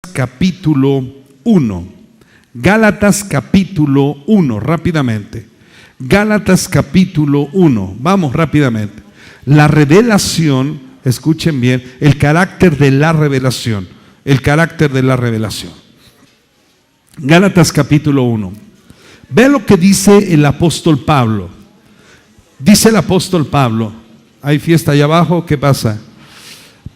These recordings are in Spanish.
capítulo 1. Gálatas capítulo 1, rápidamente. Gálatas capítulo 1, vamos rápidamente. La revelación, escuchen bien, el carácter de la revelación. El carácter de la revelación. Gálatas capítulo 1. Ve lo que dice el apóstol Pablo. Dice el apóstol Pablo. ¿Hay fiesta allá abajo? ¿Qué pasa?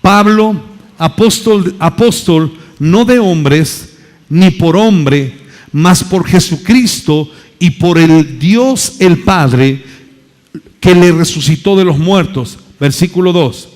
Pablo, apóstol, no de hombres, ni por hombre, mas por Jesucristo y por el Dios el Padre, que le resucitó de los muertos. Versículo 2.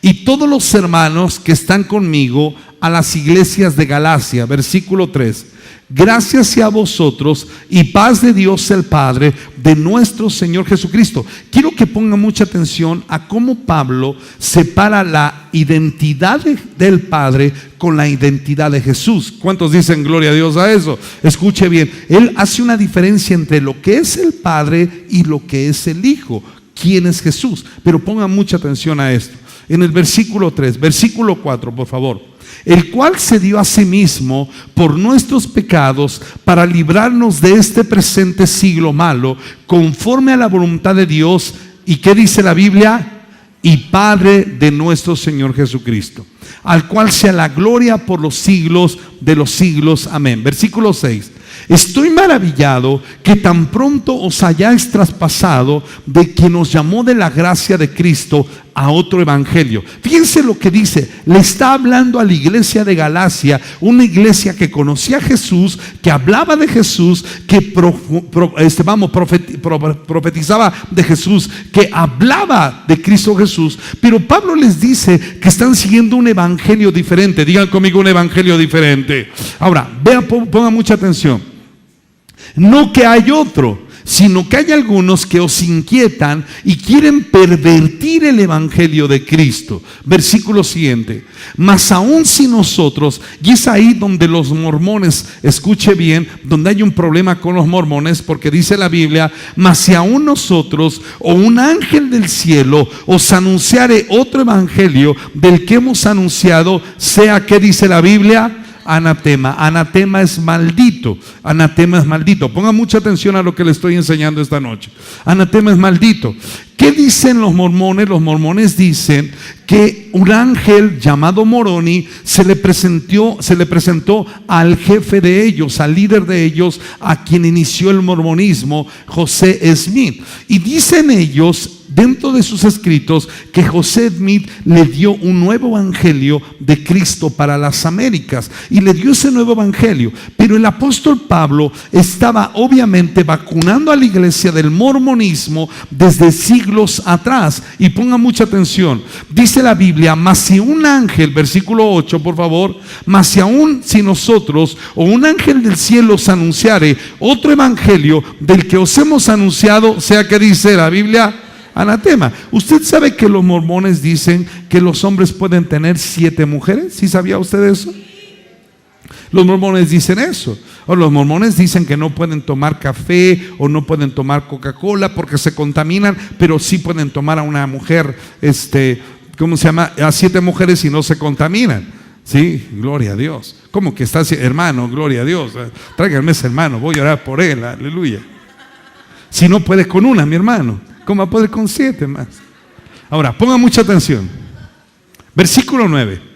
Y todos los hermanos que están conmigo a las iglesias de Galacia. Versículo 3. Gracias sea a vosotros y paz de Dios el Padre, de nuestro Señor Jesucristo. Quiero que pongan mucha atención a cómo Pablo separa la identidad del Padre con la identidad de Jesús. ¿Cuántos dicen gloria a Dios a eso? Escuche bien, él hace una diferencia entre lo que es el Padre y lo que es el Hijo. ¿Quién es Jesús? Pero pongan mucha atención a esto. En el versículo 3, versículo 4, por favor. El cual se dio a sí mismo por nuestros pecados para librarnos de este presente siglo malo, conforme a la voluntad de Dios. ¿Y qué dice la Biblia? Y Padre de nuestro Señor Jesucristo, al cual sea la gloria por los siglos de los siglos. Amén. Versículo 6. Estoy maravillado que tan pronto os hayáis traspasado de quien nos llamó de la gracia de Cristo a otro evangelio. Fíjense lo que dice. Le está hablando a la iglesia de Galacia, una iglesia que conocía a Jesús, que hablaba de Jesús, que profetizaba de Jesús, que hablaba de Cristo Jesús. Pero Pablo les dice que están siguiendo un evangelio diferente. Digan conmigo, un evangelio diferente. Ahora, vean, pongan mucha atención. No que hay otro, sino que hay algunos que os inquietan y quieren pervertir el evangelio de Cristo. Versículo siguiente. Mas aún si nosotros, y es ahí donde los mormones, escuche bien, donde hay un problema con los mormones, porque dice la Biblia: mas si aún nosotros o un ángel del cielo os anunciare otro evangelio del que hemos anunciado, sea, ¿qué dice la Biblia? Anatema. Anatema es maldito. Anatema es maldito. Pongan mucha atención a lo que les estoy enseñando esta noche. Anatema es maldito. ¿Qué dicen los mormones? Los mormones dicen que un ángel llamado Moroni se le presentó al jefe de ellos, al líder de ellos, a quien inició el mormonismo, José Smith. Y dicen ellos, dentro de sus escritos, que José Smith le dio un nuevo evangelio de Cristo para las Américas, y le dio ese nuevo evangelio. Pero el apóstol Pablo estaba obviamente vacunando a la iglesia del mormonismo desde siglos atrás. Y pongan mucha atención, dice la Biblia: mas si un ángel, versículo 8 por favor, mas si aún si nosotros o un ángel del cielo os anunciare otro evangelio del que os hemos anunciado, sea, que dice la Biblia, anatema. Usted sabe que los mormones dicen que los hombres pueden tener 7 mujeres. ¿Sí sabía usted eso? Los mormones dicen eso. O los mormones dicen que no pueden tomar café o no pueden tomar Coca-Cola porque se contaminan, pero sí pueden tomar a una mujer, ¿cómo se llama? A 7 mujeres y no se contaminan. Sí, gloria a Dios. ¿Cómo que está, hermano? Gloria a Dios. Tráiganme ese hermano, voy a orar por él, aleluya. Si no puede con una, mi hermano, ¿cómo va a poder con 7 más? Ahora, pongan mucha atención. Versículo 9.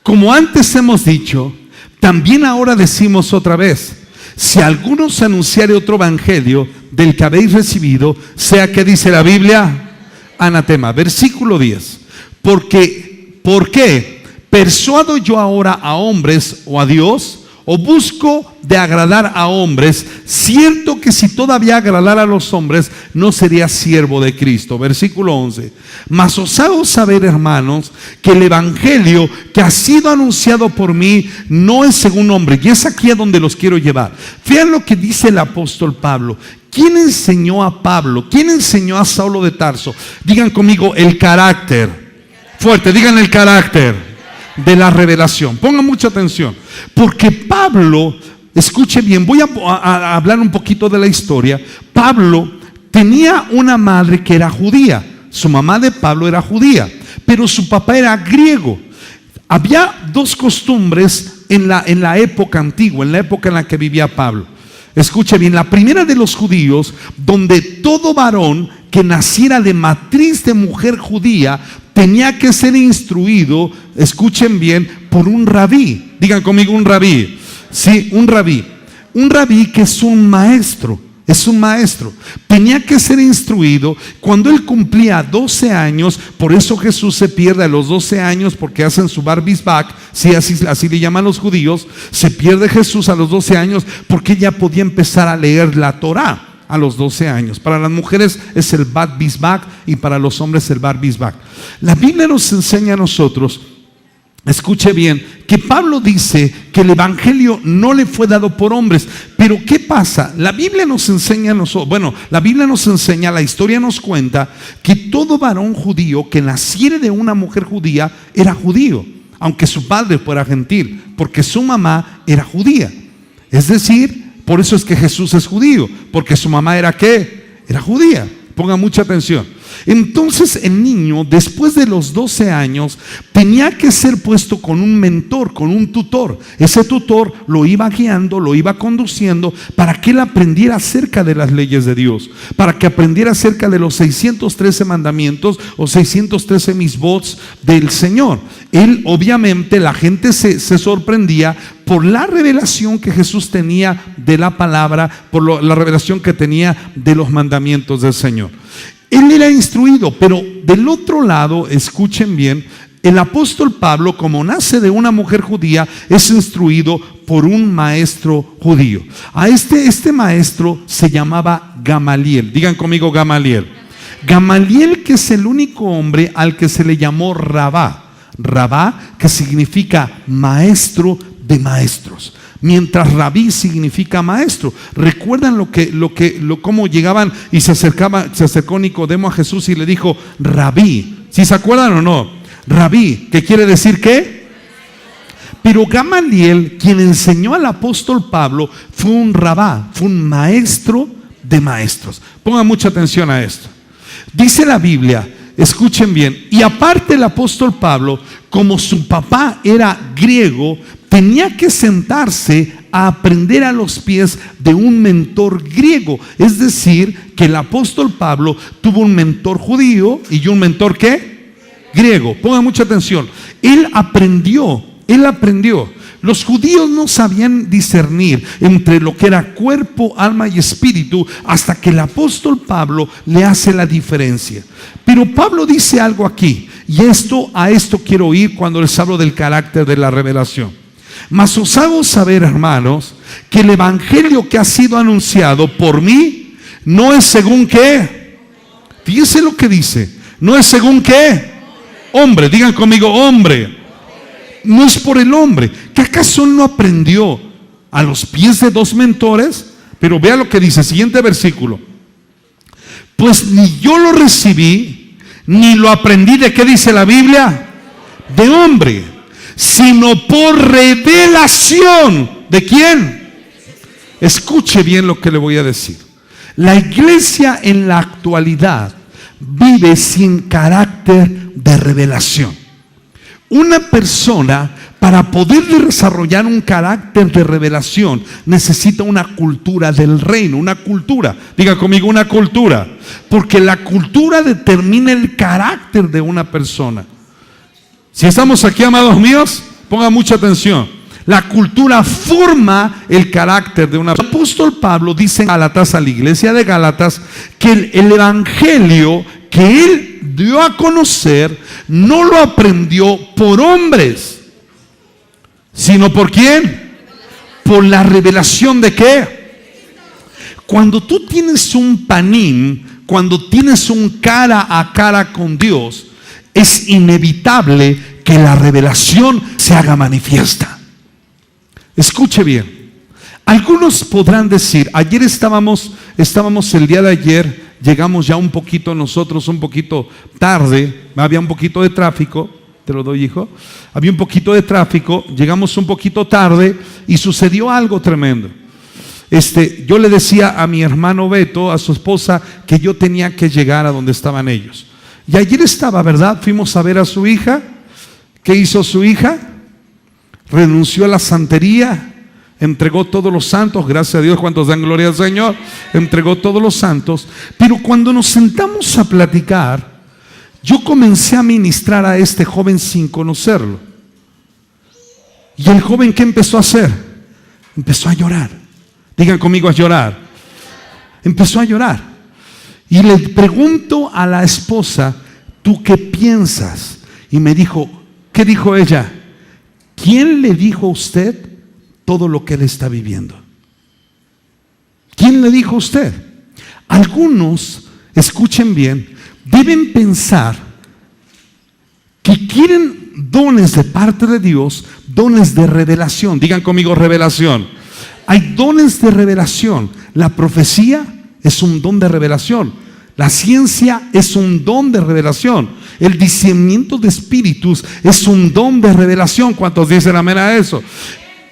Como antes hemos dicho, también ahora decimos otra vez: si alguno os anunciare otro evangelio del que habéis recibido, sea, que dice la Biblia, anatema. Versículo 10. ¿Por qué? ¿Persuado yo ahora a hombres o a Dios? ¿O busco de agradar a hombres? Cierto que si todavía agradara a los hombres, no sería siervo de Cristo. Versículo 11. Mas os hago saber, hermanos, que el evangelio que ha sido anunciado por mí no es según hombre. Y es aquí a donde los quiero llevar. Vean lo que dice el apóstol Pablo. ¿Quién enseñó a Pablo? ¿Quién enseñó a Saulo de Tarso? Digan conmigo, el carácter. Fuerte, digan el carácter de la revelación. Pongan mucha atención, porque Pablo, escuche bien, voy a hablar un poquito de la historia. Pablo tenía una madre que era judía. Su mamá de Pablo era judía, pero su papá era griego. Había dos costumbres en la época antigua, en la época en la que vivía Pablo. Escuche bien, la primera de los judíos, donde todo varón que naciera de matriz de mujer judía tenía que ser instruido, escuchen bien, por un rabí. Digan conmigo, un rabí. Sí, un rabí. Un rabí que es un maestro. Es un maestro. Tenía que ser instruido cuando él cumplía 12 años. Por eso Jesús se pierde a los 12 años, porque hacen su bar mitzvah, sí, así le llaman los judíos. Se pierde Jesús a los 12 años porque ya podía empezar a leer la Torá a los 12 años. Para las mujeres es el bat mitzvah y para los hombres el bar mitzvah. La Biblia nos enseña a nosotros, escuche bien, que Pablo dice que el evangelio no le fue dado por hombres. Pero ¿qué pasa? La Biblia nos enseña a nosotros, la historia nos cuenta que todo varón judío que naciere de una mujer judía era judío, aunque su padre fuera gentil, porque su mamá era judía. Es decir, por eso es que Jesús es judío, porque su mamá era ¿qué? Era judía. Ponga mucha atención. Entonces el niño, después de los 12 años, tenía que ser puesto con un mentor, con un tutor. Ese tutor lo iba guiando, lo iba conduciendo para que él aprendiera acerca de las leyes de Dios, para que aprendiera acerca de los 613 mandamientos o 613 misbots del Señor. Él, obviamente, la gente se sorprendía por la revelación que Jesús tenía de la palabra, por la revelación que tenía de los mandamientos del Señor. Él era instruido, pero del otro lado, escuchen bien, el apóstol Pablo, como nace de una mujer judía, es instruido por un maestro judío. A este maestro se llamaba Gamaliel. Digan conmigo, Gamaliel. Gamaliel, que es el único hombre al que se le llamó Rabá. Rabá, que significa maestro de maestros, mientras rabí significa maestro. ¿Recuerdan cómo llegaban y se acercó Nicodemo a Jesús y le dijo rabí? ¿Sí se acuerdan o no? Rabí, ¿qué quiere decir qué? Pero Gamaliel, quien enseñó al apóstol Pablo, fue un rabá, fue un maestro de maestros. Pongan mucha atención a esto. Dice la Biblia, escuchen bien, y aparte el apóstol Pablo, como su papá era griego, tenía que sentarse a aprender a los pies de un mentor griego. Es decir, que el apóstol Pablo tuvo un mentor judío y un mentor ¿qué? Griego. Pongan mucha atención. Él aprendió. Los judíos no sabían discernir entre lo que era cuerpo, alma y espíritu hasta que el apóstol Pablo le hace la diferencia. Pero Pablo dice algo aquí, y a esto quiero ir cuando les hablo del carácter de la revelación. Mas os hago saber, hermanos, que el evangelio que ha sido anunciado por mí no es según qué. Fíjense lo que dice. No es según qué. Hombre, digan conmigo, hombre. No es por el hombre. ¿Que acaso no aprendió a los pies de dos mentores? Pero vea lo que dice, siguiente versículo. Pues ni yo lo recibí, ni lo aprendí de ¿qué dice la Biblia? De hombre, sino por revelación. ¿De quién? Escuche bien lo que le voy a decir. La iglesia en la actualidad vive sin carácter de revelación. Una persona, para poder desarrollar un carácter de revelación, necesita una cultura del reino, una cultura. Diga conmigo, una cultura. Porque la cultura determina el carácter de una persona. Si estamos aquí, amados míos, pongan mucha atención. La cultura forma el carácter de una persona. El apóstol Pablo dice en Gálatas, a la iglesia de Gálatas, que el evangelio que él dio a conocer no lo aprendió por hombres, sino por ¿quién? Por la revelación de ¿qué? Cuando tú tienes un panim, cuando tienes un cara a cara con Dios, es inevitable que la revelación se haga manifiesta. Escuche bien. Algunos podrán decir, ayer estábamos el día de ayer, llegamos ya un poquito nosotros, un poquito tarde, había un poquito de tráfico, te lo doy, hijo, había un poquito de tráfico, llegamos un poquito tarde y sucedió algo tremendo. Yo le decía a mi hermano Beto, a su esposa, que yo tenía que llegar a donde estaban ellos. Y ayer estaba, ¿verdad? Fuimos a ver a su hija. ¿Qué hizo su hija? renunció a la santería, entregó todos los santos, gracias a Dios, cuantos dan gloria al Señor, entregó todos los santos. Pero cuando nos sentamos a platicar, yo comencé a ministrar a este joven sin conocerlo. Y el joven, ¿qué empezó a hacer? Empezó a llorar. Digan conmigo, a llorar. Empezó a llorar. Y le pregunto a la esposa, ¿tú qué piensas? Y me dijo, ¿qué dijo ella? ¿Quién le dijo a usted todo lo que él está viviendo? ¿Quién le dijo a usted? Algunos, escuchen bien, deben pensar que quieren dones de parte de Dios, dones de revelación. Digan conmigo, revelación. Hay dones de revelación. La profecía es un don de revelación. La ciencia es un don de revelación. El discernimiento de espíritus es un don de revelación. ¿Cuántos dicen amén a eso?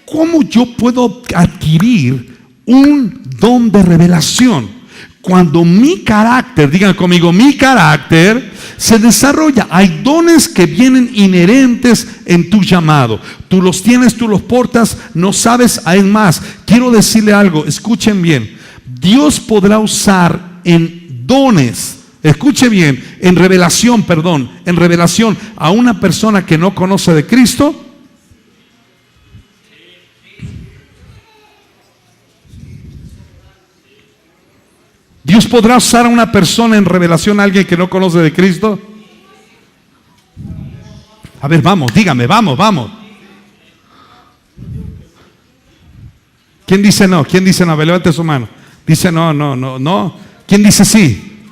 ¿Cómo yo puedo adquirir un don de revelación? Cuando mi carácter, digan conmigo, mi carácter se desarrolla. Hay dones que vienen inherentes en tu llamado. Tú los tienes, tú los portas, no sabes. Hay más, quiero decirle algo, escuchen bien. Dios podrá usar en dones, escuche bien, en revelación a una persona que no conoce de Cristo. Dios podrá usar a una persona en revelación a alguien que no conoce de Cristo. A ver, vamos, dígame, vamos. ¿Quién dice no? ¿Quién dice no? Levante su mano. Dice no. ¿Quién dice sí?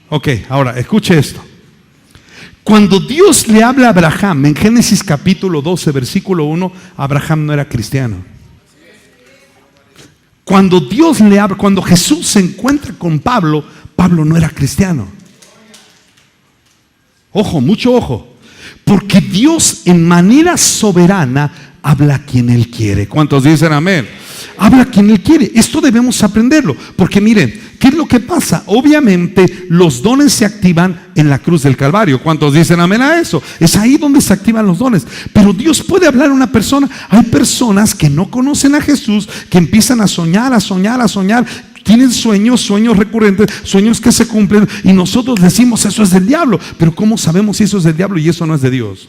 Ok, ahora, escuche esto. Cuando Dios le habla a Abraham, en Génesis capítulo 12, versículo 1, Abraham no era cristiano. Cuando Dios le habla, cuando Jesús se encuentra con Pablo, Pablo no era cristiano. Ojo, mucho ojo. Porque Dios en manera soberana habla a quien Él quiere. ¿Cuántos dicen amén? Habla a quien Él quiere. Esto debemos aprenderlo. Porque miren, ¿qué es lo que pasa? Obviamente los dones se activan en la cruz del Calvario. ¿Cuántos dicen amén a eso? Es ahí donde se activan los dones. Pero Dios puede hablar a una persona. Hay personas que no conocen a Jesús, que empiezan a soñar. Tienen sueños recurrentes, sueños que se cumplen, y nosotros decimos eso es del diablo. Pero ¿cómo sabemos si eso es del diablo y eso no es de Dios?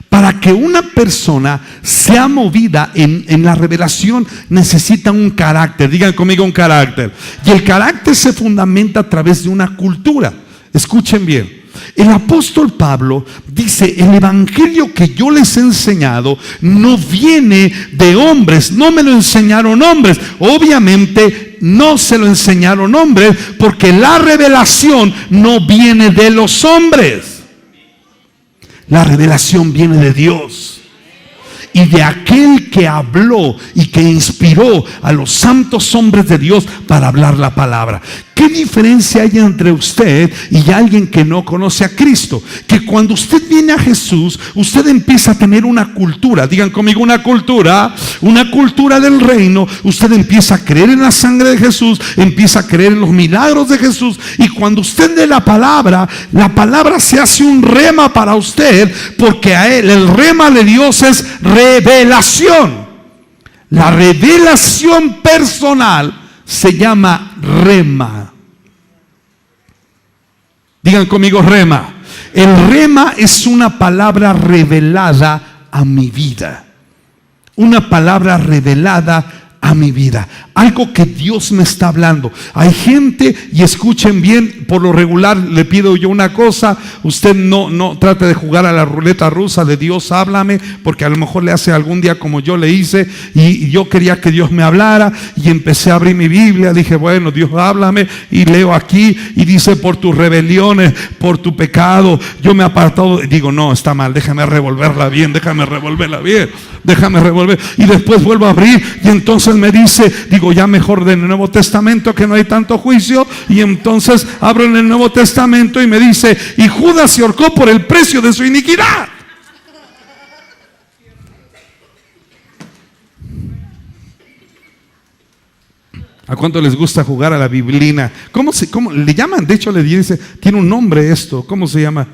Para que una persona sea movida en la revelación, necesita un carácter. Digan conmigo, un carácter. Y el carácter se fundamenta a través de una cultura. Escuchen bien. El apóstol Pablo dice: el evangelio que yo les he enseñado no viene de hombres, no me lo enseñaron hombres. Obviamente no se lo enseñaron hombres, porque la revelación no viene de los hombres. La revelación viene de Dios y de aquel que habló y que inspiró a los santos hombres de Dios para hablar la palabra. ¿Qué diferencia hay entre usted y alguien que no conoce a Cristo? Que cuando usted viene a Jesús, usted empieza a tener una cultura. Digan conmigo, una cultura del reino. Usted empieza a creer en la sangre de Jesús, empieza a creer en los milagros de Jesús. Y cuando usted lee la palabra se hace un rema para usted, porque a él el rema de Dios es revelación. La revelación personal se llama rema. Digan conmigo, rema. El rema es una palabra revelada a mi vida. Una palabra revelada a mi vida. Algo que Dios me está hablando. Hay gente, y escuchen bien, por lo regular le pido yo una cosa: usted no trate de jugar a la ruleta rusa de Dios, háblame, porque a lo mejor le hace algún día como yo le hice, y yo quería que Dios me hablara, y empecé a abrir mi Biblia, dije, bueno, Dios háblame, y leo aquí, y dice: por tus rebeliones, por tu pecado, yo me he apartado. Digo, no, está mal, déjame revolverla bien, y después vuelvo a abrir, y entonces me dice, digo, ya mejor del Nuevo Testamento, que no hay tanto juicio. Y entonces abro en el Nuevo Testamento y me dice: y Judas se ahorcó por el precio de su iniquidad. ¿A cuánto les gusta jugar a la biblina? ¿Cómo le llaman? De hecho le dice, tiene un nombre esto, ¿cómo se llama?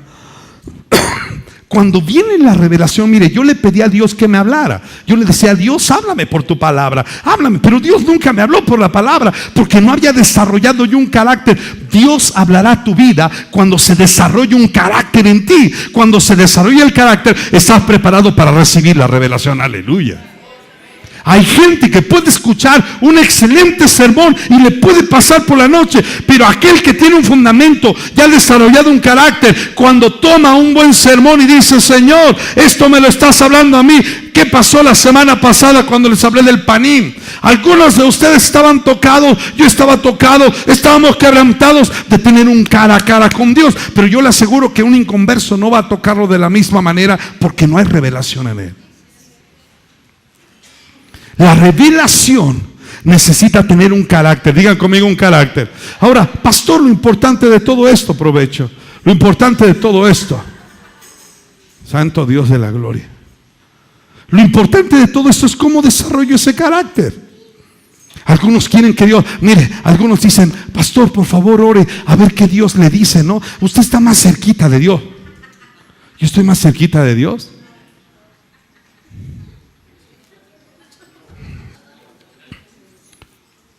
Cuando viene la revelación, mire, yo le pedí a Dios que me hablara. Yo le decía, Dios, háblame por tu palabra, háblame. Pero Dios nunca me habló por la palabra, porque no había desarrollado yo un carácter. Dios hablará a tu vida cuando se desarrolle un carácter en ti. Cuando se desarrolla el carácter, estás preparado para recibir la revelación. Aleluya. Hay gente que puede escuchar un excelente sermón y le puede pasar por la noche, pero aquel que tiene un fundamento, ya ha desarrollado un carácter, cuando toma un buen sermón y dice, Señor, esto me lo estás hablando a mí. ¿Qué pasó la semana pasada cuando les hablé del panín? Algunos de ustedes estaban tocados, yo estaba tocado, estábamos quebrantados de tener un cara a cara con Dios, pero yo le aseguro que un inconverso no va a tocarlo de la misma manera porque no hay revelación en él. La revelación necesita tener un carácter. Digan conmigo, un carácter. Ahora, pastor, lo importante de todo esto, provecho. Lo importante de todo esto, santo Dios de la gloria. Lo importante de todo esto es cómo desarrollo ese carácter. Algunos quieren que Dios, mire, algunos dicen, pastor, por favor, ore a ver qué Dios le dice, ¿no? Usted está más cerquita de Dios. Yo estoy más cerquita de Dios.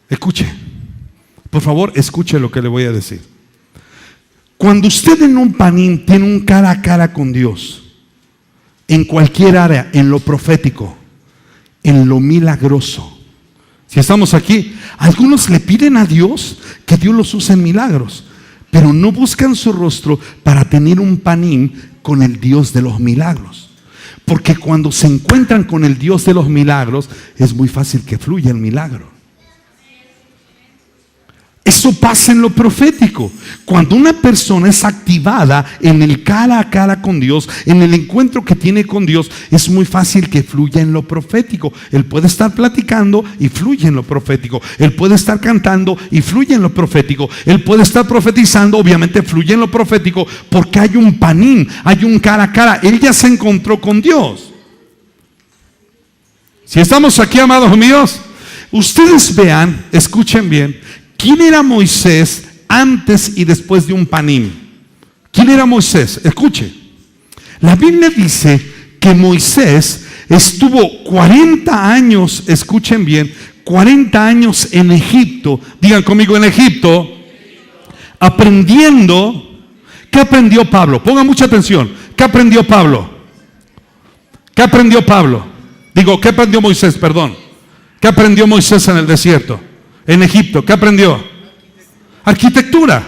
Escuche, por favor, escuche lo que le voy a decir. Cuando usted en un panín tiene un cara a cara con Dios, en cualquier área, en lo profético, en lo milagroso. Si estamos aquí, algunos le piden a Dios que Dios los use en milagros, pero no buscan su rostro para tener un panín con el Dios de los milagros. Porque cuando se encuentran con el Dios de los milagros, es muy fácil que fluya el milagro. Eso pasa en lo profético. Cuando una persona es activada en el cara a cara con Dios, en el encuentro que tiene con Dios, es muy fácil que fluya en lo profético. Él puede estar platicando y fluye en lo profético. Él puede estar cantando y fluye en lo profético. Él puede estar profetizando, obviamente fluye en lo profético, porque hay un panín, hay un cara a cara. Él ya se encontró con Dios. Si estamos aquí, amados míos, ustedes vean, escuchen bien. ¿Quién era Moisés antes y después de un panín? ¿Quién era Moisés? Escuche. La Biblia dice que Moisés estuvo 40 años, escuchen bien, 40 años en Egipto. Digan conmigo, en Egipto, aprendiendo. ¿Qué aprendió Pablo? Pongan mucha atención. ¿Qué aprendió Pablo? ¿Qué aprendió Pablo? Digo, ¿qué aprendió Moisés? Perdón. ¿Qué aprendió Moisés en el desierto? En Egipto, ¿qué aprendió? Arquitectura.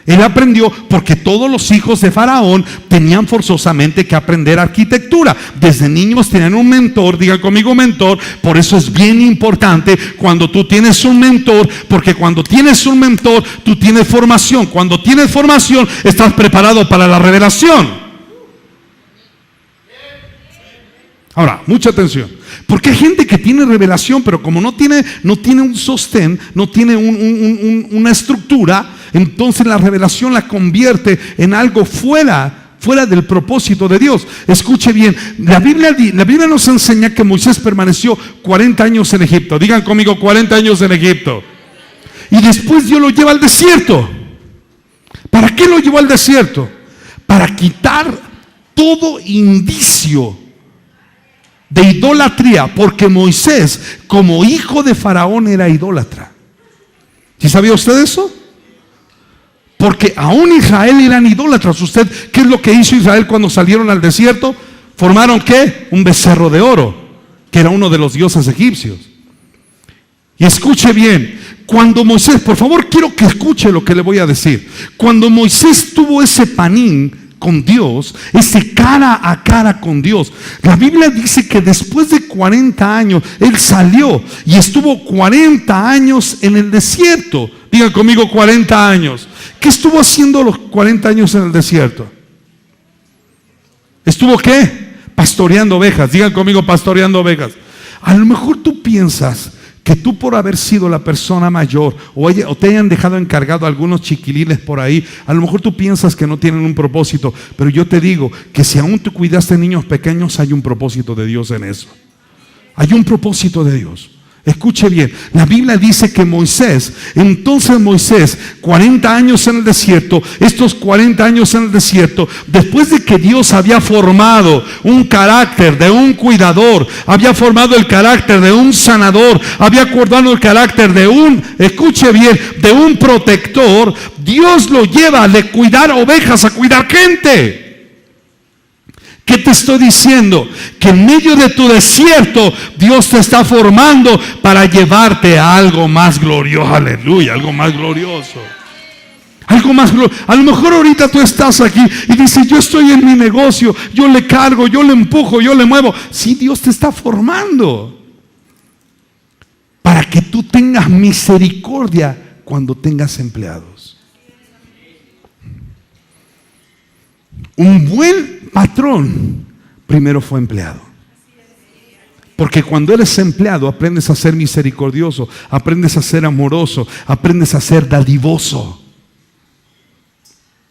Él aprendió porque todos los hijos de Faraón tenían forzosamente que aprender arquitectura. Desde niños tenían un mentor, digan conmigo mentor. Por eso es bien importante cuando tú tienes un mentor, porque cuando tienes un mentor, tú tienes formación. Cuando tienes formación, estás preparado para la revelación. Ahora, mucha atención, porque hay gente que tiene revelación, pero como no tiene un sostén, no tiene una estructura, entonces la revelación la convierte en algo fuera del propósito de Dios. Escuche bien, la Biblia nos enseña que Moisés permaneció 40 años en Egipto. Digan conmigo, 40 años en Egipto. Y después Dios lo lleva al desierto. ¿Para qué lo llevó al desierto? Para quitar todo indicio de idolatría, porque Moisés, como hijo de Faraón, era idólatra. ¿Sí sabía usted eso? Porque aún Israel eran idólatras. ¿Usted qué es lo que hizo Israel cuando salieron al desierto? ¿Formaron qué? Un becerro de oro, que era uno de los dioses egipcios. Y escuche bien, cuando Moisés, por favor quiero que escuche lo que le voy a decir. Cuando Moisés tuvo ese panín con Dios, ese cara a cara con Dios, la Biblia dice que después de 40 años él salió y estuvo 40 años en el desierto. Digan conmigo, 40 años. ¿Qué estuvo haciendo los 40 años en el desierto? ¿Estuvo qué? Pastoreando ovejas. Digan conmigo, pastoreando ovejas. A lo mejor tú piensas que tú, por haber sido la persona mayor o te hayan dejado encargado algunos chiquilines por ahí, a lo mejor tú piensas que no tienen un propósito, pero yo te digo que si aún tú cuidaste niños pequeños, hay un propósito de Dios en eso. Hay un propósito de Dios. Escuche bien, la Biblia dice que entonces Moisés, 40 años en el desierto, estos 40 años en el desierto, después de que Dios había formado un carácter de un cuidador, había formado el carácter de un sanador, había acordado el carácter de escuche bien, de un protector, Dios lo lleva de cuidar ovejas a cuidar gente. ¿Qué te estoy diciendo? Que en medio de tu desierto Dios te está formando para llevarte a algo más glorioso. Aleluya, algo más glorioso. Algo más glorioso. A lo mejor ahorita tú estás aquí y dices, yo estoy en mi negocio, yo le cargo, yo le empujo, yo le muevo. Sí, Dios te está formando para que tú tengas misericordia cuando tengas empleados. Un buen patrón primero fue empleado. Porque cuando eres empleado aprendes a ser misericordioso, aprendes a ser amoroso, aprendes a ser dadivoso.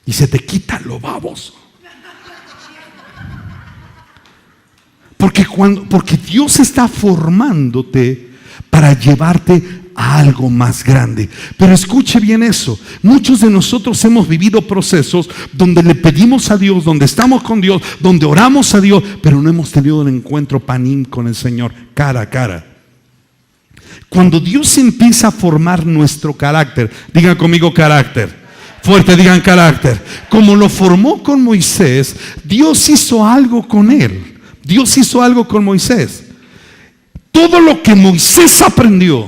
Y se te quita lo baboso. Porque Dios está formándote para llevarte a algo más grande. Pero escuche bien eso. Muchos de nosotros hemos vivido procesos donde le pedimos a Dios, donde estamos con Dios, donde oramos a Dios, pero no hemos tenido un encuentro panín con el Señor, cara a cara. Cuando Dios empieza a formar nuestro carácter, digan conmigo carácter. Fuerte, digan carácter. Como lo formó con Moisés, Dios hizo algo con él. Dios hizo algo con Moisés. Todo lo que Moisés aprendió,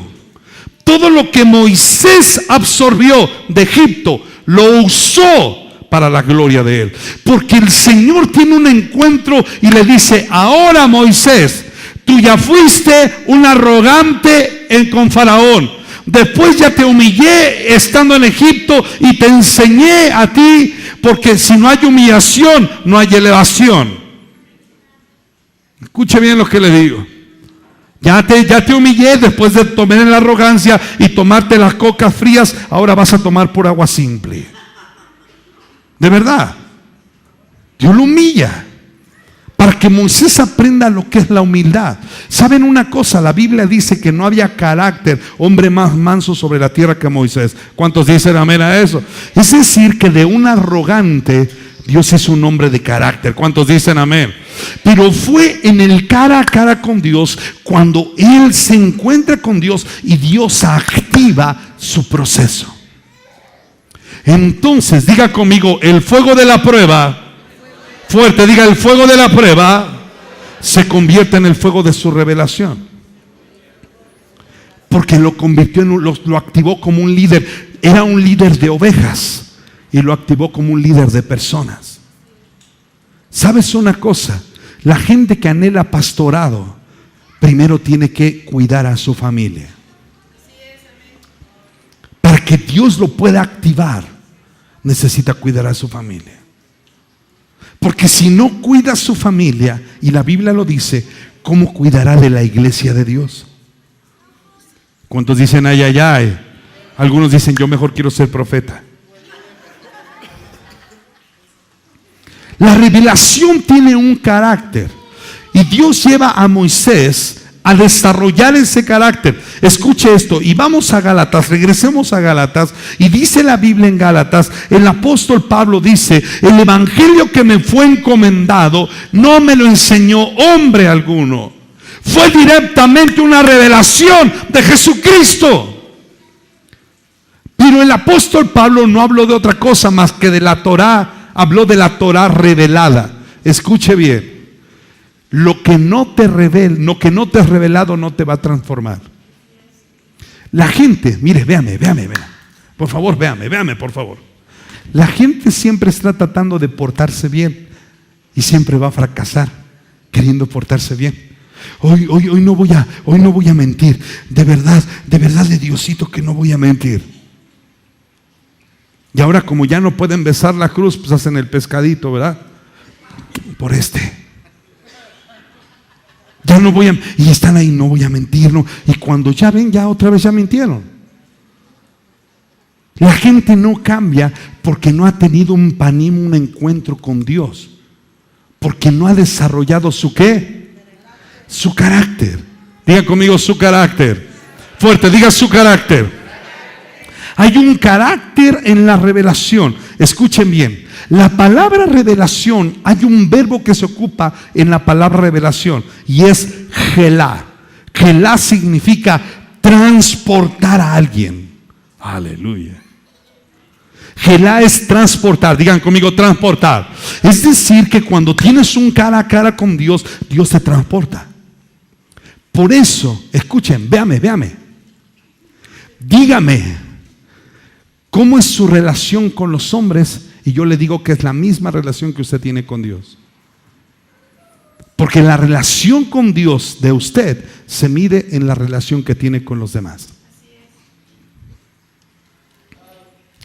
todo lo que Moisés absorbió de Egipto, lo usó para la gloria de él. Porque el Señor tiene un encuentro y le dice, ahora Moisés, tú ya fuiste un arrogante con Faraón. Después ya te humillé estando en Egipto y te enseñé a ti, porque si no hay humillación, no hay elevación. Escuche bien lo que le digo. Ya te humillé después de tomar la arrogancia y tomarte las cocas frías. Ahora vas a tomar por agua simple. De verdad. Dios lo humilla para que Moisés aprenda lo que es la humildad. ¿Saben una cosa? La Biblia dice que no había carácter, hombre más manso sobre la tierra que Moisés. ¿Cuántos dicen amén a eso? Es decir, que de un arrogante Dios es un hombre de carácter. ¿Cuántos dicen amén? Pero fue en el cara a cara con Dios cuando él se encuentra con Dios y Dios activa su proceso. Entonces, diga conmigo, el fuego de la prueba, fuerte, diga, el fuego de la prueba se convierte en el fuego de su revelación. Porque lo convirtió lo activó como un líder. Era un líder de ovejas y lo activó como un líder de personas. ¿Sabes una cosa? La gente que anhela pastorado primero tiene que cuidar a su familia. Para que Dios lo pueda activar, necesita cuidar a su familia. Porque si no cuida a su familia, y la Biblia lo dice, ¿cómo cuidará de la iglesia de Dios? ¿Cuántos dicen ay, ay, ay? Algunos dicen yo mejor quiero ser profeta. La revelación tiene un carácter y Dios lleva a Moisés a desarrollar ese carácter. Escuche esto y vamos a Gálatas, regresemos a Gálatas y dice la Biblia en Gálatas, el apóstol Pablo dice, el evangelio que me fue encomendado no me lo enseñó hombre alguno, fue directamente una revelación de Jesucristo. Pero el apóstol Pablo no habló de otra cosa más que de la Torá. Habló de la Torá revelada. Escuche bien. Lo que no te es revelado no te va a transformar. La gente, mire, véame. Por favor, véame, por favor. La gente siempre está tratando de portarse bien y siempre va a fracasar queriendo portarse bien. Hoy no voy a mentir. De verdad de Diosito que no voy a mentir. Y ahora como ya no pueden besar la cruz, pues hacen el pescadito, ¿verdad? Por ya no voy a, y están ahí, no voy a mentir, no. Y cuando ya ven, ya otra vez ya mintieron. La gente no cambia porque no ha tenido un encuentro con Dios. Porque no ha desarrollado su ¿qué? Su carácter. Diga conmigo su carácter. Fuerte, diga su carácter. Hay un carácter en la revelación. Escuchen bien. La palabra revelación, hay un verbo que se ocupa en la palabra revelación y es gelá. Gelá significa transportar a alguien. Aleluya. Gelá es transportar. Digan conmigo, transportar. Es decir, que cuando tienes un cara a cara con Dios, Dios te transporta. Por eso, escuchen, véame. Dígame, ¿cómo es su relación con los hombres? Y yo le digo que es la misma relación que usted tiene con Dios. Porque la relación con Dios de usted se mide en la relación que tiene con los demás.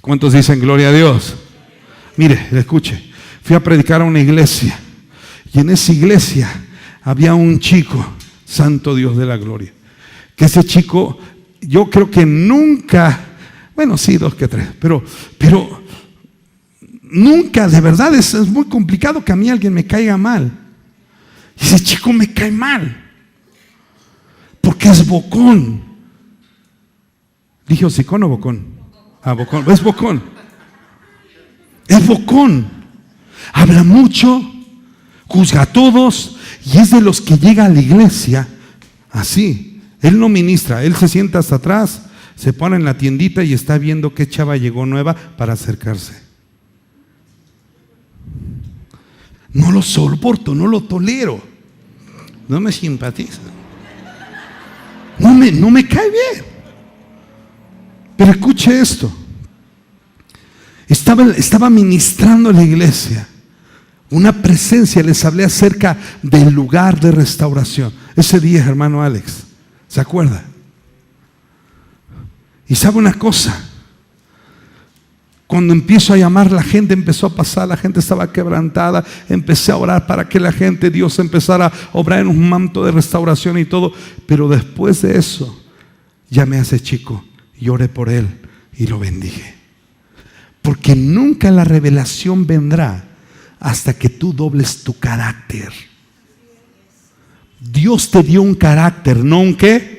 ¿Cuántos dicen gloria a Dios? Mire, escuche, fui a predicar a una iglesia y en esa iglesia había un chico, santo Dios de la gloria, que ese chico, yo creo que nunca, bueno, sí, 2 que 3, pero nunca, de verdad, es muy complicado que a mí alguien me caiga mal. Y ese chico me cae mal, porque es bocón. ¿Dije hocicón o bocón? Ah, bocón, es bocón. Es bocón. Habla mucho, juzga a todos y es de los que llega a la iglesia así. Él no ministra, él se sienta hasta atrás, se pone en la tiendita y está viendo qué chava llegó nueva para acercarse. No lo soporto, no lo tolero. No me simpatiza. No me cae bien. Pero escuche esto. Estaba ministrando en la iglesia. Una presencia, les hablé acerca del lugar de restauración. Ese día, hermano Alex, ¿se acuerda? Y sabe una cosa. Cuando empiezo a llamar, la gente empezó a pasar, la gente estaba quebrantada, empecé a orar para que la gente, Dios empezara a obrar en un manto de restauración y todo. Pero después de eso, llamé a ese chico y oré por él y lo bendije. Porque nunca la revelación vendrá hasta que tú dobles tu carácter. Dios te dio un carácter, ¿no un qué?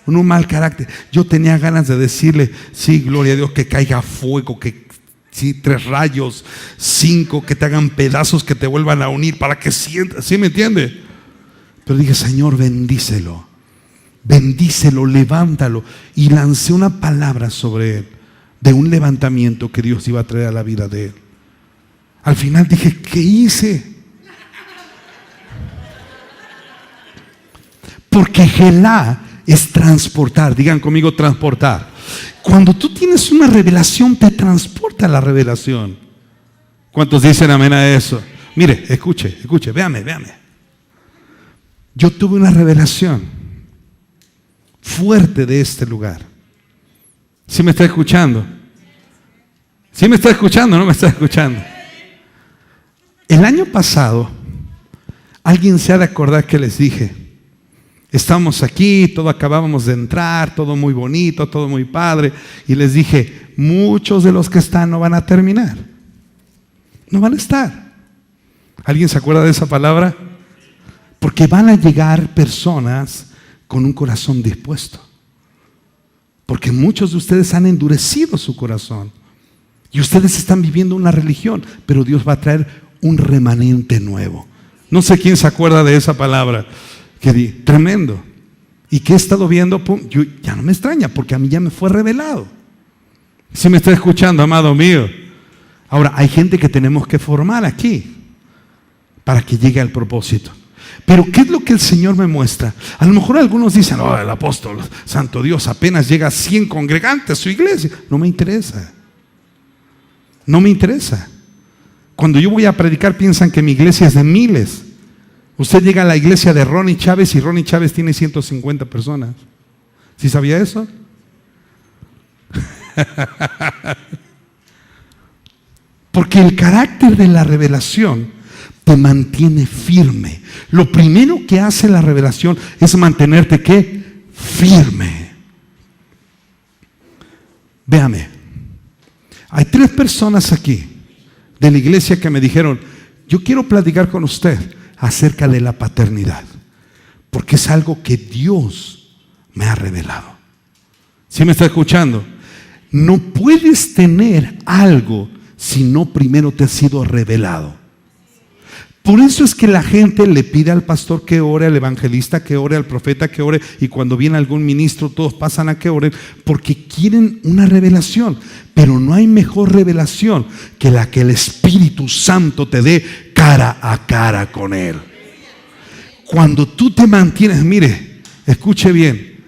Un mal carácter. Yo tenía ganas de decirle, sí, gloria a Dios, que caiga fuego, que sí, 3 rayos, 5, que te hagan pedazos, que te vuelvan a unir para que sientas, ¿sí me entiende? Pero dije, Señor, bendícelo, levántalo. Y lancé una palabra sobre él, de un levantamiento que Dios iba a traer a la vida de él. Al final dije, ¿qué hice? Porque gelá es transportar. Digan conmigo, transportar. Cuando tú tienes una revelación, te transporta la revelación. ¿Cuántos dicen amén a eso? Mire, escuche, véame. Yo tuve una revelación fuerte de este lugar. ¿Sí me está escuchando? ¿Sí me está escuchando o no me está escuchando? El año pasado, alguien se ha de acordar que les dije, estamos aquí, todos acabábamos de entrar, todo muy bonito, todo muy padre, y les dije, muchos de los que están no van a terminar, no van a estar. ¿Alguien se acuerda de esa palabra? Porque van a llegar personas con un corazón dispuesto. Porque muchos de ustedes han endurecido su corazón y ustedes están viviendo una religión, pero Dios va a traer un remanente nuevo. No sé quién se acuerda de esa palabra que di, tremendo. Y que he estado viendo, yo ya no me extraña, porque a mí ya me fue revelado. ¿Sí me está escuchando, amado mío? Ahora, hay gente que tenemos que formar aquí para que llegue al propósito. Pero ¿qué es lo que el Señor me muestra? A lo mejor algunos dicen, oh, el apóstol, santo Dios, apenas llega a 100 congregantes a su iglesia. No me interesa. No me interesa. Cuando yo voy a predicar piensan que mi iglesia es de miles. Usted llega a la iglesia de Ronnie Chávez y Ronnie Chávez tiene 150 personas. ¿Sí sabía eso? Porque el carácter de la revelación te mantiene firme. Lo primero que hace la revelación es mantenerte ¿qué? Firme. Véame, hay 3 personas aquí de la iglesia que me dijeron, yo quiero platicar con usted acerca de la paternidad, porque es algo que Dios me ha revelado. ¿Sí me está escuchando? No puedes tener algo si no primero te ha sido revelado. Por eso es que la gente le pide al pastor que ore, al evangelista que ore, al profeta que ore, y cuando viene algún ministro todos pasan a que oren, porque quieren una revelación. Pero no hay mejor revelación que la que el Espíritu Santo te dé cara a cara con Él. Cuando tú te mantienes, mire, escuche bien,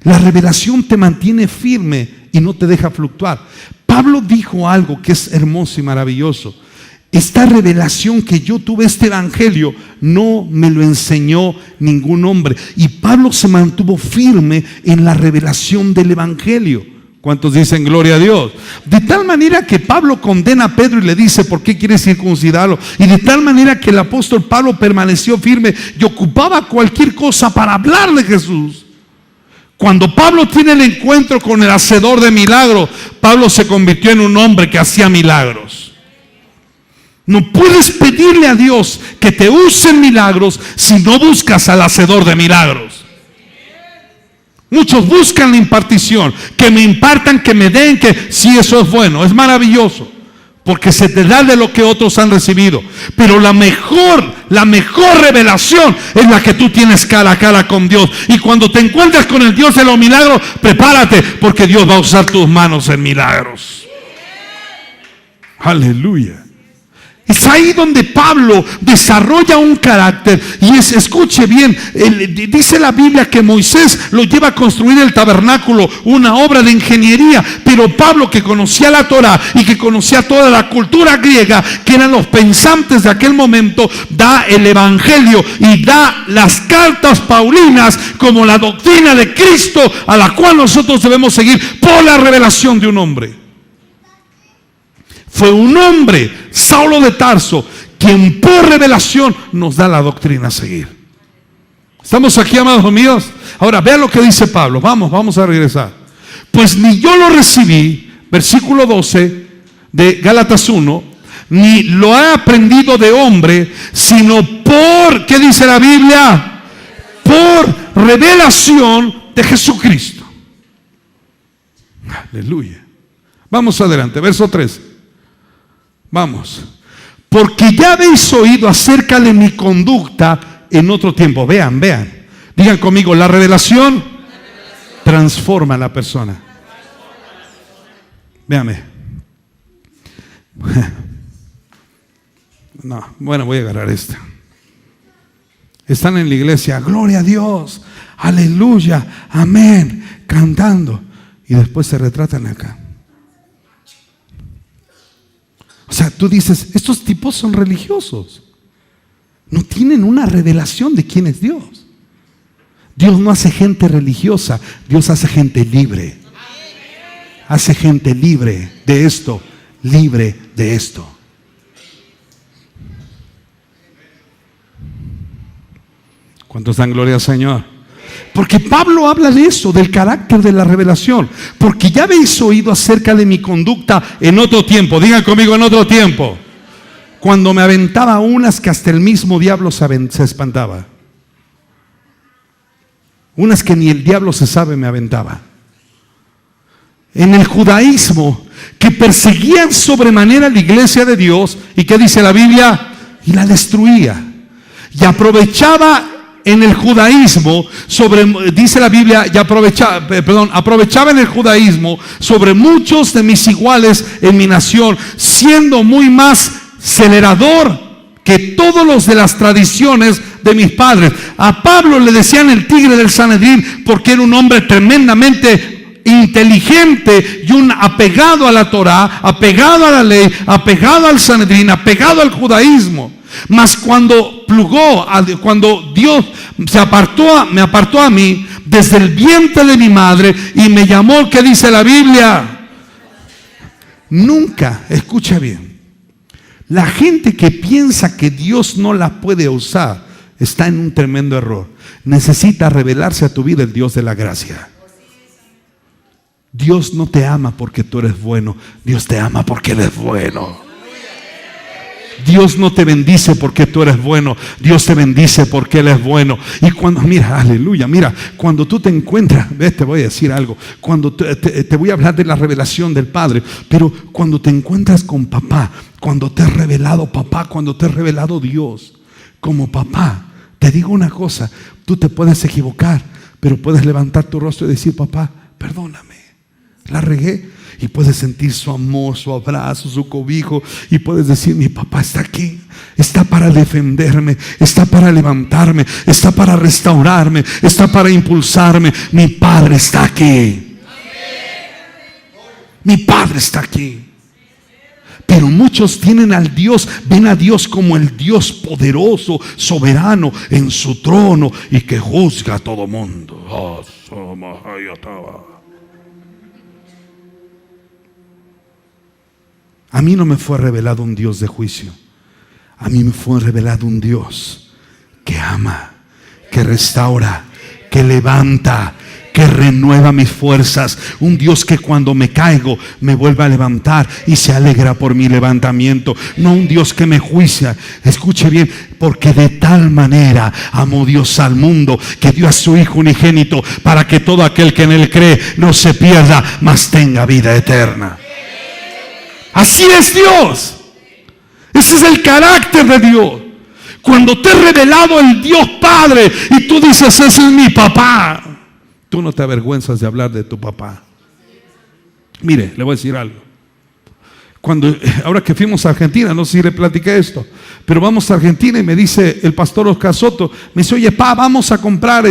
la revelación te mantiene firme y no te deja fluctuar. Pablo dijo algo que es hermoso y maravilloso. Esta revelación que yo tuve, este evangelio, no me lo enseñó ningún hombre. Y Pablo se mantuvo firme en la revelación del evangelio. ¿Cuántos dicen gloria a Dios? De tal manera que Pablo condena a Pedro y le dice: ¿por qué quieres circuncidarlo? Y de tal manera que el apóstol Pablo permaneció firme y ocupaba cualquier cosa para hablar de Jesús. Cuando Pablo tiene el encuentro con el hacedor de milagros, Pablo se convirtió en un hombre que hacía milagros. No puedes pedirle a Dios que te use en milagros si no buscas al hacedor de milagros. Muchos buscan la impartición, que me impartan, que me den, que sí, eso es bueno, es maravilloso, porque se te da de lo que otros han recibido. Pero la mejor revelación es la que tú tienes cara a cara con Dios. Y cuando te encuentres con el Dios de los milagros, prepárate, porque Dios va a usar tus manos en milagros. Aleluya. Es ahí donde Pablo desarrolla un carácter. Y escuche bien, dice la Biblia que Moisés lo lleva a construir el tabernáculo, una obra de ingeniería. Pero Pablo, que conocía la Torá y que conocía toda la cultura griega, que eran los pensantes de aquel momento, da el evangelio y da las cartas paulinas como la doctrina de Cristo, a la cual nosotros debemos seguir por la revelación de un hombre. Fue un hombre, Saulo de Tarso, quien por revelación nos da la doctrina a seguir. ¿Estamos aquí, amados míos? Ahora, vean lo que dice Pablo. Vamos a regresar. Pues ni yo lo recibí, versículo 12 de Gálatas 1, ni lo he aprendido de hombre, sino por, ¿qué dice la Biblia? Por revelación de Jesucristo. Aleluya. Vamos adelante, verso 13. Vamos. Porque ya habéis oído acerca de mi conducta en otro tiempo. Vean. Digan conmigo, la revelación transforma a la persona. Véame. No, bueno, voy a agarrar esta. Están en la iglesia, gloria a Dios, aleluya, amén, cantando. Y después se retratan acá. O sea, tú dices, estos tipos son religiosos. No tienen una revelación de quién es Dios. Dios no hace gente religiosa, Dios hace gente libre. Hace gente libre de esto, libre de esto. ¿Cuántos dan gloria al Señor? Porque Pablo habla de eso, del carácter de la revelación. Porque ya habéis oído acerca de mi conducta en otro tiempo. Digan conmigo, en otro tiempo. Cuando me aventaba unas que hasta el mismo diablo se espantaba. Unas que ni el diablo se sabe me aventaba. En el judaísmo, que perseguían sobremanera la iglesia de Dios. ¿Y qué dice la Biblia? Y la destruía. Y aprovechaba en el judaísmo dice la Biblia, aprovechaba en el judaísmo sobre muchos de mis iguales en mi nación, siendo muy más acelerador que todos los de las tradiciones de mis padres. A Pablo le decían el tigre del Sanedrín porque era un hombre tremendamente inteligente y un apegado a la Torá, apegado a la ley, apegado al Sanedrín, apegado al judaísmo. Mas cuando Dios me apartó a mí desde el vientre de mi madre y me llamó, ¿qué dice la Biblia? Nunca, escucha bien, la gente que piensa que Dios no la puede usar está en un tremendo error. Necesita revelarse a tu vida el Dios de la gracia. Dios no te ama porque tú eres bueno, Dios te ama porque Él es bueno. Dios no te bendice porque tú eres bueno. Dios te bendice porque Él es bueno. Y cuando, mira, aleluya, mira, cuando tú te encuentras, te voy a decir algo. Cuando te voy a hablar de la revelación del Padre, pero cuando te encuentras con papá, cuando te ha revelado papá, cuando te ha revelado Dios como papá, te digo una cosa, tú te puedes equivocar, pero puedes levantar tu rostro y decir: papá, perdóname, la regué. Y puedes sentir su amor, su abrazo, su cobijo. Y puedes decir: mi papá está aquí, está para defenderme, está para levantarme, está para restaurarme, está para impulsarme. Mi Padre está aquí. Mi Padre está aquí. Pero muchos tienen al Dios, ven a Dios como el Dios poderoso, soberano en su trono y que juzga a todo mundo. A mí no me fue revelado un Dios de juicio. A mí me fue revelado un Dios que ama, que restaura, que levanta, que renueva mis fuerzas. Un Dios que cuando me caigo me vuelve a levantar y se alegra por mi levantamiento. No un Dios que me juicia. Escuche bien, porque de tal manera amó Dios al mundo que dio a su Hijo unigénito para que todo aquel que en Él cree no se pierda, mas tenga vida eterna. Así es Dios. Ese es el carácter de Dios. Cuando te he revelado el Dios Padre y tú dices: ese es mi papá, tú no te avergüenzas de hablar de tu papá. Mire, le voy a decir algo. Ahora que fuimos a Argentina, no sé si le platiqué esto, pero vamos a Argentina y me dice el pastor Oscar Soto, me dice: oye, vamos a comprar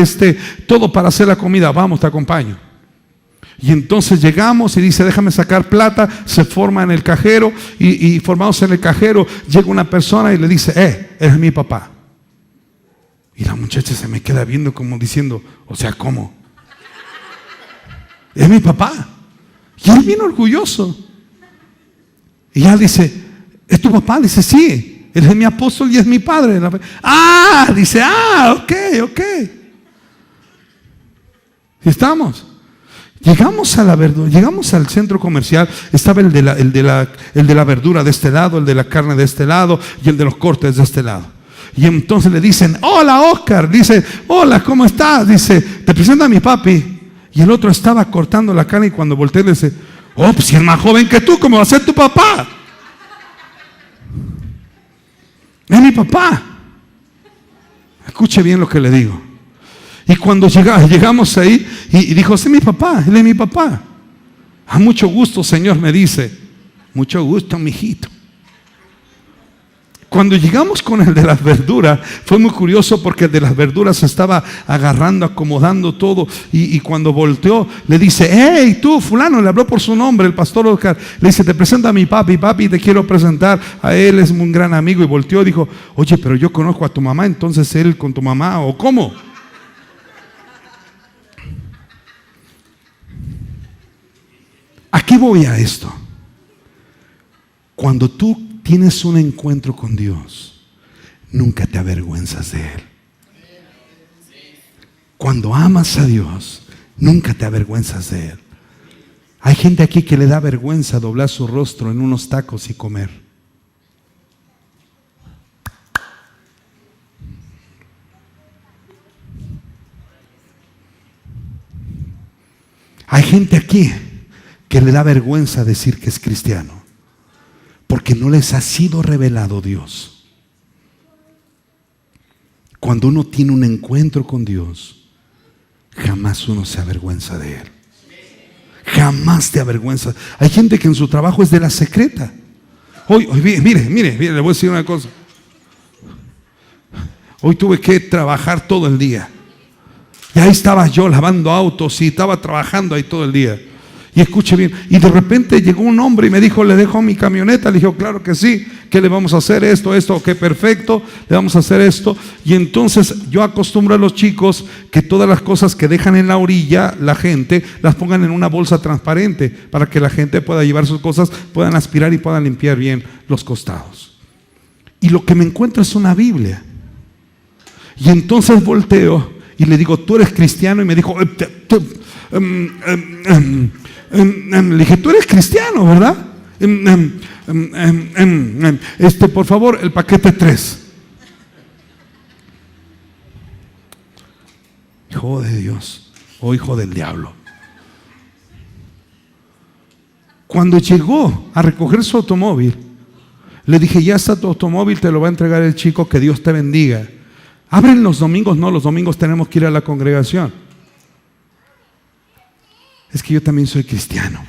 todo para hacer la comida. Vamos, te acompaño. Y entonces llegamos y dice: déjame sacar plata. Se forma en el cajero y formados en el cajero, llega una persona y le dice: eres mi papá. Y la muchacha se me queda viendo como diciendo: o sea, ¿cómo? Es mi papá. Y él bien orgulloso. Y ella dice: ¿es tu papá? Dice: sí, él es mi apóstol y es mi padre. Dice: ok. ¿Y estamos? Llegamos a la verdura, llegamos al centro comercial. Estaba el de la verdura de este lado, el de la carne de este lado y el de los cortes de este lado. Y entonces le dicen: hola, Oscar. Dice: hola, ¿cómo estás? Dice: te presento a mi papi. Y el otro estaba cortando la carne y cuando volteé le dice: pues si es más joven que tú, ¿cómo va a ser tu papá? Es mi papá. Escuche bien lo que le digo. Y cuando llegamos ahí y dijo: sí, mi papá, él es mi papá. A mucho gusto, señor, me dice. Mucho gusto, mijito. Cuando llegamos con el de las verduras, fue muy curioso porque el de las verduras se estaba agarrando, acomodando todo. Y cuando volteó, le dice: hey, tú, fulano, le habló por su nombre, el pastor Oscar. Le dice: te presento a mi papi, te quiero presentar a él, es un gran amigo. Y volteó y dijo: oye, pero yo conozco a tu mamá, entonces él con tu mamá, ¿o cómo? ¿A qué voy a esto? Cuando tú tienes un encuentro con Dios, nunca te avergüenzas de Él. Cuando amas a Dios, nunca te avergüenzas de Él. Hay gente aquí que le da vergüenza doblar su rostro en unos tacos y comer. Hay gente aquí que le da vergüenza decir que es cristiano, porque no les ha sido revelado Dios. Cuando uno tiene un encuentro con Dios, jamás uno se avergüenza de Él. Jamás te avergüenzas. Hay gente que en su trabajo es de la secreta. Hoy mire, le voy a decir una cosa. Hoy tuve que trabajar todo el día. Y ahí estaba yo lavando autos y estaba trabajando ahí todo el día. Y escuche bien, y de repente llegó un hombre y me dijo: ¿le dejo mi camioneta? Le dije: claro que sí. ¿Qué le vamos a hacer? Esto, ok, perfecto, le vamos a hacer esto. Y entonces yo acostumbro a los chicos que todas las cosas que dejan en la orilla la gente, las pongan en una bolsa transparente para que la gente pueda llevar sus cosas, puedan aspirar y puedan limpiar bien los costados. Y lo que me encuentro es una Biblia. Y entonces volteo y le digo: ¿tú eres cristiano? Y me dijo: le dije: tú eres cristiano, ¿verdad? Por favor, el paquete 3. Hijo de Dios o hijo del diablo. Cuando llegó a recoger su automóvil, le dije, ya está tu automóvil, te lo va a entregar el chico, que Dios te bendiga. ¿Abren los domingos? No, los domingos tenemos que ir a la congregación. Es que yo también soy cristiano.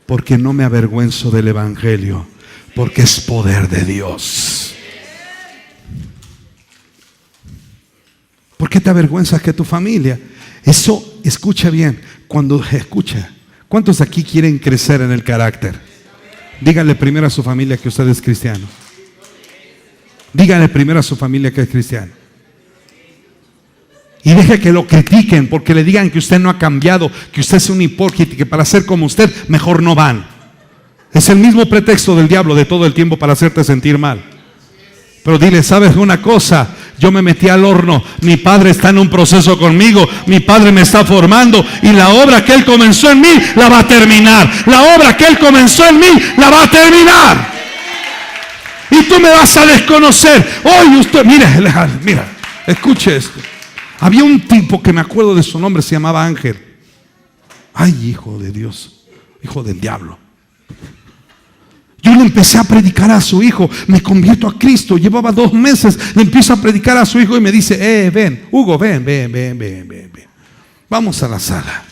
Porque no me avergüenzo del evangelio, porque es poder de Dios. ¿Por qué te avergüenzas que tu familia? Eso, escucha bien, ¿cuántos aquí quieren crecer en el carácter? Díganle primero a su familia que usted es cristiano. Díganle primero a su familia que es cristiano. Y deje que lo critiquen, porque le digan que usted no ha cambiado, que usted es un hipócrita y que para ser como usted mejor no van. Es el mismo pretexto del diablo de todo el tiempo para hacerte sentir mal. Pero dile, ¿sabes una cosa? Yo me metí al horno, mi padre está en un proceso conmigo, mi padre me está formando y la obra que él comenzó en mí la va a terminar. La obra que él comenzó en mí la va a terminar. Y tú me vas a desconocer. Hoy usted, mira, escuche esto. Había un tipo que me acuerdo de su nombre, se llamaba Ángel. Ay, hijo de Dios, hijo del diablo. Yo le empecé a predicar a su hijo, me convierto a Cristo, llevaba 2 meses, le empiezo a predicar a su hijo y me dice, ven, Hugo, ven. Vamos a la sala.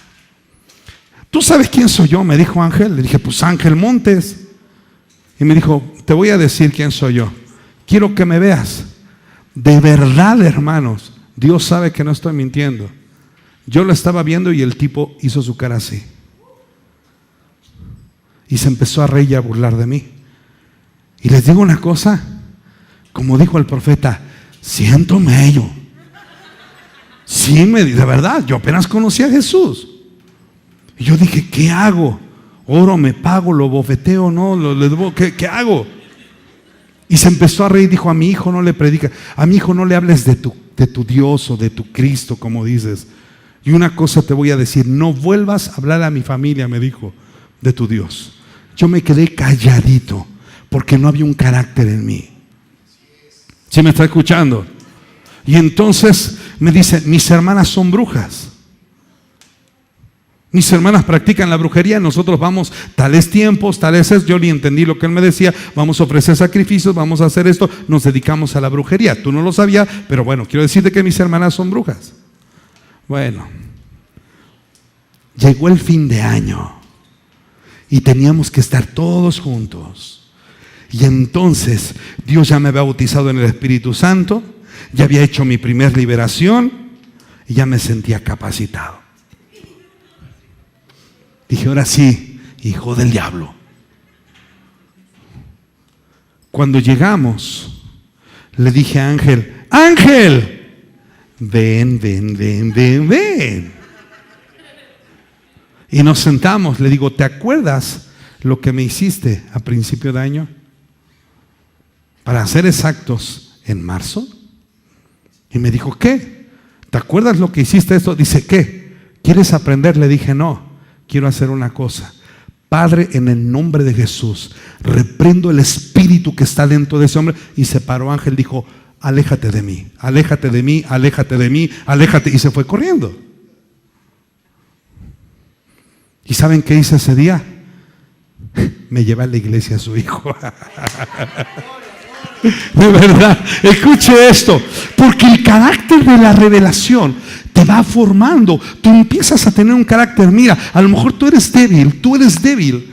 ¿Tú sabes quién soy yo? Me dijo Ángel. Le dije, pues Ángel Montes. Y me dijo, te voy a decir quién soy yo. Quiero que me veas. De verdad, hermanos, Dios sabe que no estoy mintiendo. Yo lo estaba viendo y el tipo hizo su cara así. Y se empezó a reír y a burlar de mí. Y les digo una cosa, como dijo el profeta, siento mello. Sí, de verdad, yo apenas conocí a Jesús. Y yo dije, ¿qué hago? Oro, me pago, lo bofeteo, no, ¿qué hago? Y se empezó a reír, dijo, a mi hijo no le predica, a mi hijo no le hables de tu Dios o de tu Cristo, como dices. Y una cosa te voy a decir, no vuelvas a hablar a mi familia, me dijo, de tu Dios. Yo me quedé calladito porque no había un carácter en mí. ¿Sí me está escuchando? Y entonces me dice, mis hermanas son brujas. Mis hermanas practican la brujería, nosotros vamos tales tiempos, tales es, yo ni entendí lo que él me decía, vamos a ofrecer sacrificios, vamos a hacer esto, nos dedicamos a la brujería. Tú no lo sabías, pero bueno, quiero decirte que mis hermanas son brujas. Bueno, llegó el fin de año y teníamos que estar todos juntos. Y entonces Dios ya me había bautizado en el Espíritu Santo, ya había hecho mi primer liberación y ya me sentía capacitado. Dije, ahora sí, hijo del diablo. Cuando llegamos, le dije a Ángel, Ángel, ven. Y nos sentamos, le digo, ¿te acuerdas lo que me hiciste a principio de año? Para ser exactos, en marzo. Y me dijo, ¿qué? ¿Te acuerdas lo que hiciste esto? Dice, ¿qué? ¿Quieres aprender? Le dije, no, quiero hacer una cosa. Padre, en el nombre de Jesús, reprendo el espíritu que está dentro de ese hombre. Y se paró Ángel, dijo, aléjate de mí, aléjate de mí, aléjate de mí, aléjate. Y se fue corriendo. ¿Y saben qué hice ese día? Me llevé a la iglesia a su hijo. De verdad, escuche esto, porque el carácter de la revelación te va formando. Tú empiezas a tener un carácter. Mira, a lo mejor tú eres débil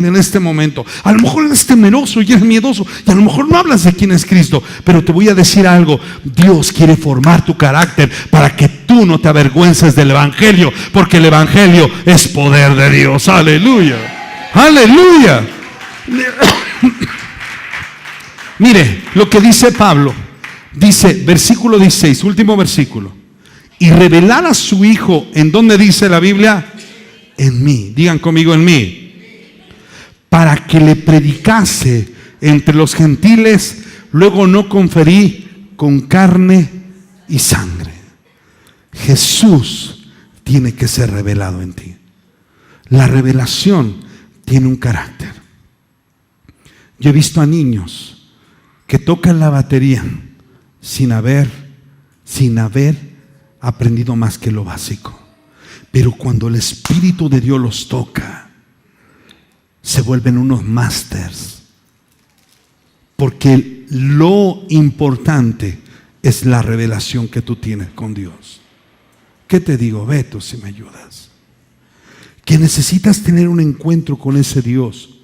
en este momento. A lo mejor eres temeroso y eres miedoso y a lo mejor no hablas de quién es Cristo. Pero te voy a decir algo, Dios quiere formar tu carácter para que tú no te avergüences del evangelio, porque el evangelio es poder de Dios. Aleluya, aleluya. Mire lo que dice Pablo. Dice, versículo 16, último versículo. Y revelar a su Hijo, ¿en dónde dice la Biblia? En mí, digan conmigo, en mí. Para que le predicase entre los gentiles luego no conferí con carne y sangre. Jesús tiene que ser revelado en ti. La revelación tiene un carácter. Yo he visto a niños que tocan la batería sin haber aprendido más que lo básico. Pero cuando el Espíritu de Dios los toca, se vuelven unos másters. Porque lo importante es la revelación que tú tienes con Dios. ¿Qué te digo? Ve tú si me ayudas. Que necesitas tener un encuentro con ese Dios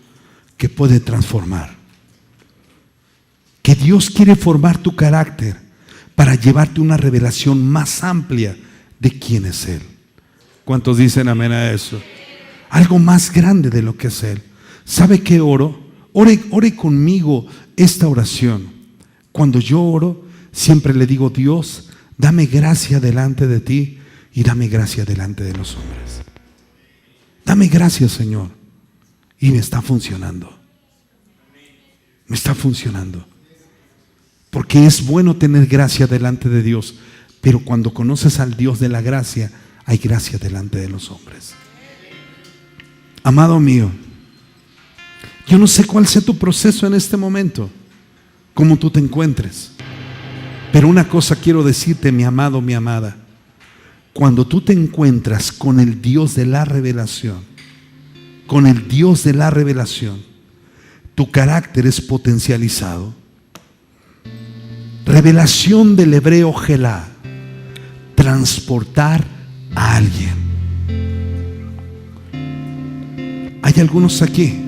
que puede transformar. Que Dios quiere formar tu carácter para llevarte una revelación más amplia de quién es Él. ¿Cuántos dicen amén a eso? Algo más grande de lo que es Él. ¿Sabe qué oro? Ore conmigo esta oración. Cuando yo oro, siempre le digo: Dios, dame gracia delante de ti y dame gracia delante de los hombres. Dame gracia, Señor. Y me está funcionando. Me está funcionando. Porque es bueno tener gracia delante de Dios, pero cuando conoces al Dios de la gracia, hay gracia delante de los hombres. Amado mío, yo no sé cuál sea tu proceso en este momento, cómo tú te encuentres, pero una cosa quiero decirte, mi amado, mi amada: cuando tú te encuentras con el Dios de la revelación, con el Dios de la revelación, tu carácter es potencializado. Revelación del hebreo Gelá: transportar a alguien. Hay algunos aquí,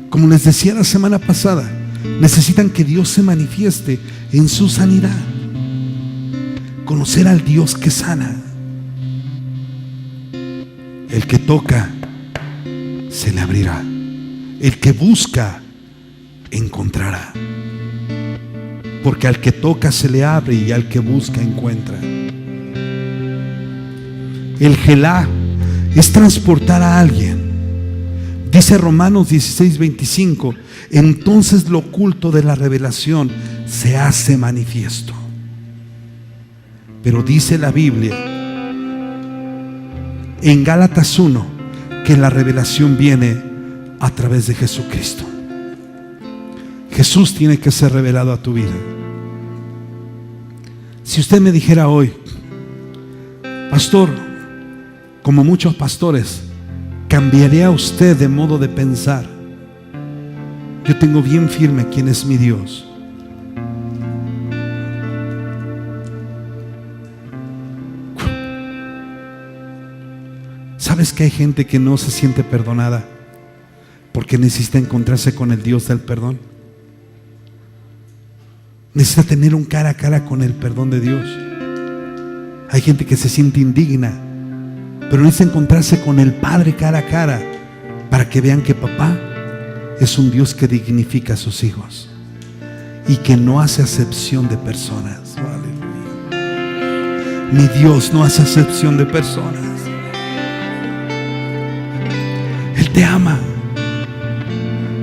como les decía la semana pasada, necesitan que Dios se manifieste en su sanidad. Conocer al Dios que sana. El que toca, se le abrirá. El que busca, encontrará. Porque al que toca se le abre y al que busca encuentra. El Gelá es transportar a alguien. Dice Romanos 16:25: entonces lo oculto de la revelación se hace manifiesto. Pero dice la Biblia en Gálatas 1 que la revelación viene a través de Jesucristo. Jesús tiene que ser revelado a tu vida. Si usted me dijera hoy: pastor, como muchos pastores, ¿cambiaría usted de modo de pensar? Yo tengo bien firme quién es mi Dios. ¿Sabes que hay gente que no se siente perdonada porque necesita encontrarse con el Dios del perdón? Necesita tener un cara a cara con el perdón de Dios. Hay gente que se siente indigna, pero necesita encontrarse con el Padre cara a cara para que vean que papá es un Dios que dignifica a sus hijos y que no hace acepción de personas. Aleluya. Mi Dios no hace acepción de personas. Él te ama.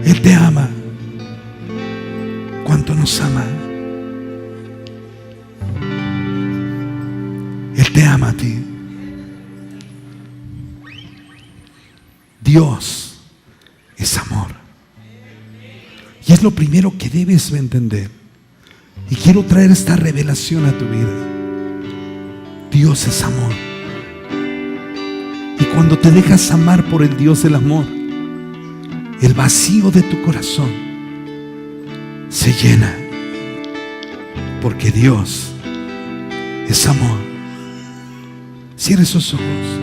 Él te ama. ¿Cuánto nos ama? Él te ama a ti. Dios es amor. Y es lo primero que debes entender. Y quiero traer esta revelación a tu vida. Dios es amor. Y cuando te dejas amar por el Dios del amor, el vacío de tu corazón se llena. Porque Dios es amor. Cierre esos ojos.